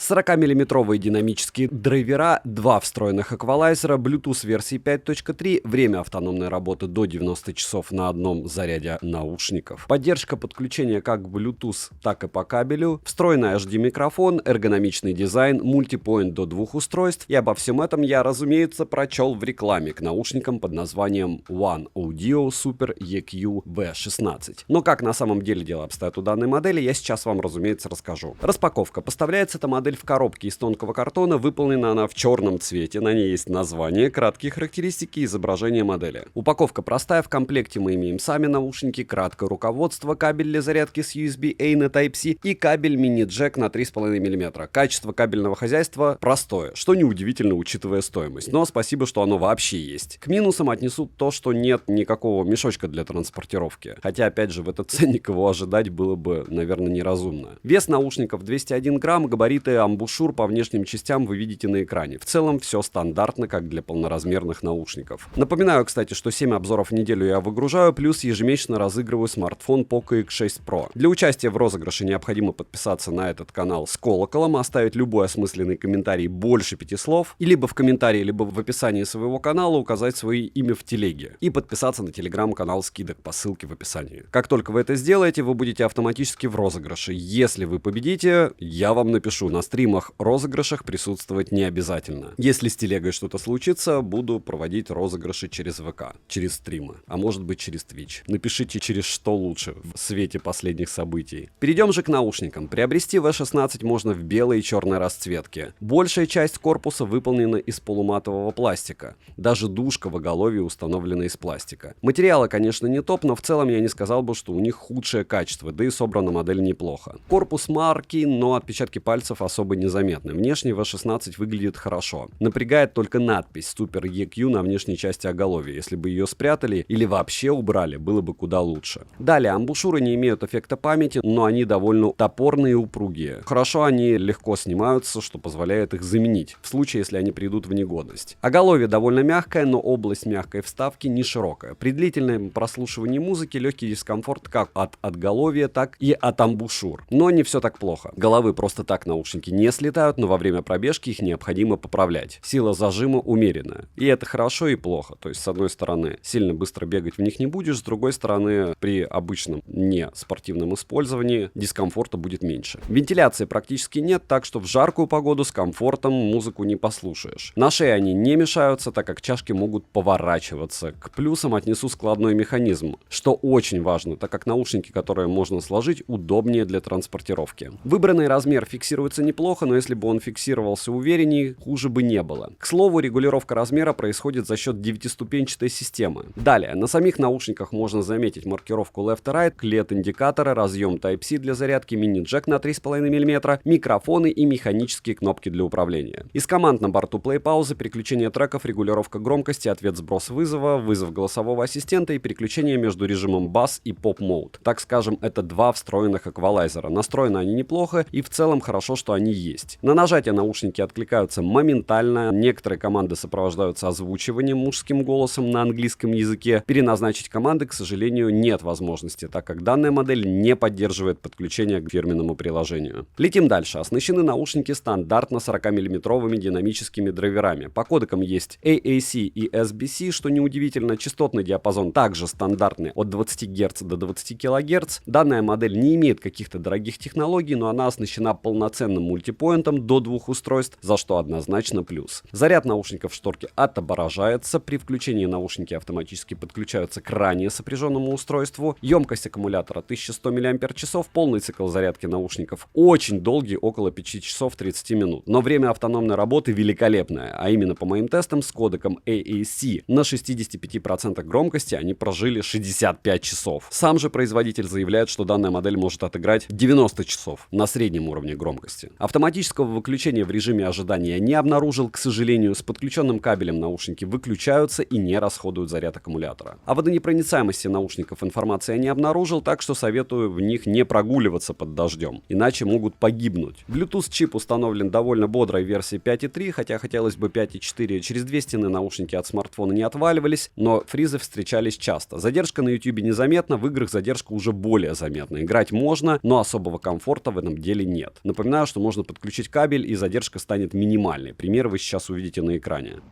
40-мм динамические драйвера, 2 встроенных эквалайзера, Bluetooth версии 5.3, время автономной работы до 90 часов на одном заряде наушников, поддержка подключения как Bluetooth, так и по кабелю, встроенный HD-микрофон, эргономичный дизайн, мультипоинт до 2 устройств, и обо всем этом я, разумеется, прочел в рекламе к наушникам под названием One Audio Super EQ V16. Но как на самом деле дела обстоят у данной модели, я сейчас вам, разумеется, расскажу. Распаковка. Поставляется эта модель в коробке из тонкого картона, выполнена она в черном цвете, на ней есть название, краткие характеристики и изображение модели. Упаковка простая, в комплекте мы имеем сами наушники, краткое руководство, кабель для зарядки с USB-A на Type-C и кабель мини-джек на 3,5 мм. Качество кабельного хозяйства простое, что неудивительно, учитывая стоимость, но спасибо, что оно вообще есть. К минусам отнесут то, что нет никакого мешочка для транспортировки, хотя опять же в этот ценник его ожидать было бы, наверное, неразумно. Вес наушников 201 грамм, габариты амбушюр по внешним частям вы видите на экране. В целом все стандартно, как для полноразмерных наушников. Напоминаю, кстати, что 7 обзоров в неделю я выгружаю, плюс ежемесячно разыгрываю смартфон Poco X6 Pro. Для участия в розыгрыше необходимо подписаться на этот канал с колоколом, оставить любой осмысленный комментарий больше 5 слов, и либо в комментарии, либо в описании своего канала указать свое имя в телеге и подписаться на телеграм-канал скидок по ссылке в описании. Как только вы это сделаете, вы будете автоматически в розыгрыше. Если вы победите, я вам напишу. На стримах розыгрышах присутствовать не обязательно. Если с телегой что-то случится, буду проводить розыгрыши через ВК, через стримы, а может быть через Twitch. Напишите, через что лучше в свете последних событий. Перейдем же к наушникам. Приобрести V16 можно в белой и черной расцветке. Большая часть корпуса выполнена из полуматового пластика. Даже дужка в оголовье установлена из пластика. Материалы, конечно, не топ, но в целом я не сказал бы, что у них худшее качество, да и собрана модель неплохо. Корпус марки, но отпечатки пальцев особо незаметны. Внешне V16 выглядит хорошо. Напрягает только надпись Super EQ на внешней части оголовья. Если бы ее спрятали или вообще убрали, было бы куда лучше. Далее, амбушюры не имеют эффекта памяти, но они довольно топорные и упругие. Хорошо, они легко снимаются, что позволяет их заменить, в случае, если они придут в негодность. Оголовье довольно мягкое, но область мягкой вставки не широкая. При длительном прослушивании музыки легкий дискомфорт как от отголовья, так и от амбушюр. Но не все так плохо. Головы просто так наушники не слетают, но во время пробежки их необходимо поправлять. Сила зажима умеренная. И это хорошо и плохо. То есть, с одной стороны, сильно быстро бегать в них не будешь, с другой стороны, при обычном не спортивном использовании дискомфорта будет меньше. Вентиляции практически нет, так что в жаркую погоду с комфортом музыку не послушаешь. На шее они не мешаются, так как чашки могут поворачиваться. К плюсам отнесу складной механизм, что очень важно, так как наушники, которые можно сложить, удобнее для транспортировки. Выбранный размер фиксируется неплохо, но если бы он фиксировался увереннее, хуже бы не было. К слову, регулировка размера происходит за счет 9-ступенчатой системы. Далее, на самих наушниках можно заметить маркировку Left и Right, LED-индикаторы, разъем Type-C для зарядки, мини-джек на 3,5 мм, микрофоны и механические кнопки для управления. Из команд на борту плей-паузы, переключение треков, регулировка громкости, ответ-сброс вызова, вызов голосового ассистента и переключение между режимом Bass и Pop Mode. Так скажем, это 2 встроенных эквалайзера. Настроены они неплохо и в целом хорошо, что они есть. На нажатие наушники откликаются моментально. Некоторые команды сопровождаются озвучиванием мужским голосом на английском языке. Переназначить команды, к сожалению, нет возможности, так как данная модель не поддерживает подключение к фирменному приложению. Летим дальше. Оснащены наушники стандартно 40-мм динамическими драйверами. По кодекам есть AAC и SBC, что неудивительно. Частотный диапазон также стандартный от 20 Гц до 20 кГц. Данная модель не имеет каких-то дорогих технологий, но она оснащена полноценным мультипоинтом до 2 устройств, за что однозначно плюс. Заряд наушников в шторке отображается. При включении наушники автоматически подключаются к ранее сопряженному устройству. Емкость аккумулятора 1100 мАч. Полный цикл зарядки наушников очень долгий, около 5 часов 30 минут. Но время автономной работы великолепное, а именно по моим тестам с кодеком AAC на 65% громкости они прожили 65 часов. Сам же производитель заявляет, что данная модель может отыграть 90 часов на среднем уровне громкости. Автоматического выключения в режиме ожидания не обнаружил, к сожалению. С подключенным кабелем наушники выключаются и не расходуют заряд аккумулятора. О водонепроницаемости наушников информации я не обнаружил, так что советую в них не прогуливаться под дождем, иначе могут погибнуть. Bluetooth чип установлен довольно бодрой версии 5.3, хотя хотелось бы 5.4. Через 2 стены наушники от смартфона не отваливались, но фризы встречались часто. Задержка на YouTube незаметна, в играх задержка уже более заметна. Играть можно, но особого комфорта в этом деле нет. Напоминаю, что можно можно подключить кабель, и задержка станет минимальной. Пример вы сейчас увидите на экране.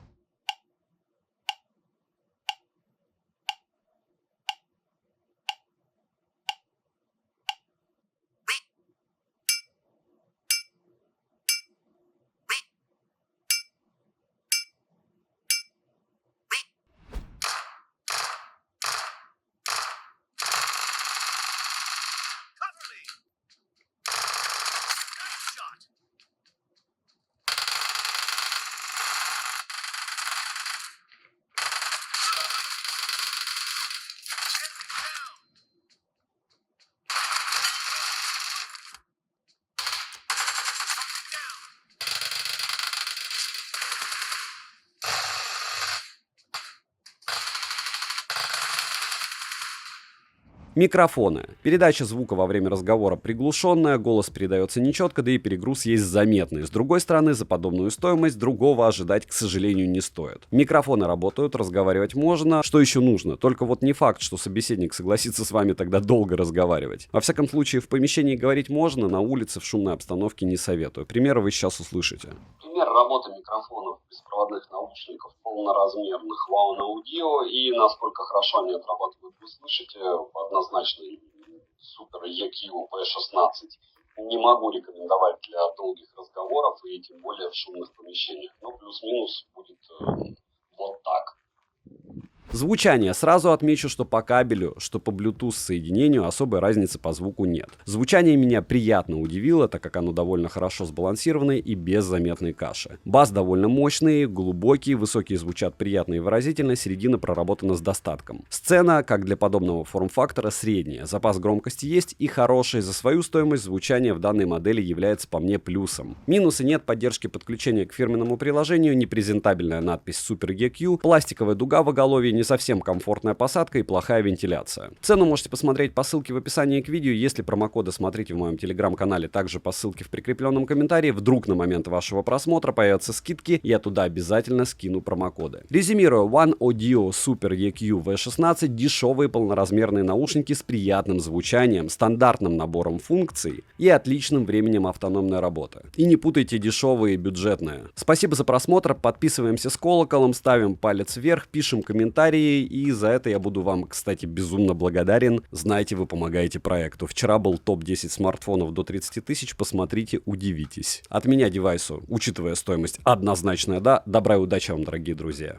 Микрофоны. Передача звука во время разговора приглушенная, голос передается нечетко, да и перегруз есть заметный. С другой стороны, за подобную стоимость другого ожидать, к сожалению, не стоит. Микрофоны работают, разговаривать можно. Что еще нужно? Только вот не факт, что собеседник согласится с вами тогда долго разговаривать. Во всяком случае, в помещении говорить можно, на улице в шумной обстановке не советую. Примеры вы сейчас услышите. Пример работы микрофонов беспроводных наушников полноразмерных Wow Audio, и насколько хорошо они отрабатывают, вы слышите, однозначно Super EQ V16 не могу рекомендовать для долгих разговоров и тем более в шумных помещениях. Но плюс-минус будет вот так. Звучание. Сразу отмечу, что по кабелю, что по Bluetooth соединению особой разницы по звуку нет. Звучание меня приятно удивило, так как оно довольно хорошо сбалансированное и без заметной каши. Бас довольно мощный, глубокий, высокие звучат приятно и выразительно, середина проработана с достатком. Сцена, как для подобного форм-фактора, средняя. Запас громкости есть и хороший. За свою стоимость звучание в данной модели является по мне плюсом. Минусы: нет поддержки подключения к фирменному приложению, непрезентабельная надпись Super EQ, пластиковая дуга в оголовье, не совсем комфортная посадка и плохая вентиляция. Цену можете посмотреть по ссылке в описании к видео. Если промокоды, смотрите в моем телеграм-канале, также по ссылке в прикрепленном комментарии. Вдруг на момент вашего просмотра появятся скидки, я туда обязательно скину промокоды. Резюмирую, One Audio Super EQ V16 дешевые полноразмерные наушники с приятным звучанием, стандартным набором функций и отличным временем автономной работы. И не путайте дешевые и бюджетные. Спасибо за просмотр, подписываемся с колоколом, ставим палец вверх, пишем комментарии, и за это я буду вам, кстати, безумно благодарен. Знаете, вы помогаете проекту. Вчера был топ-10 смартфонов до 30 тысяч, посмотрите, удивитесь. От меня девайсу, учитывая стоимость, однозначная да. Добра и удачи вам, дорогие друзья.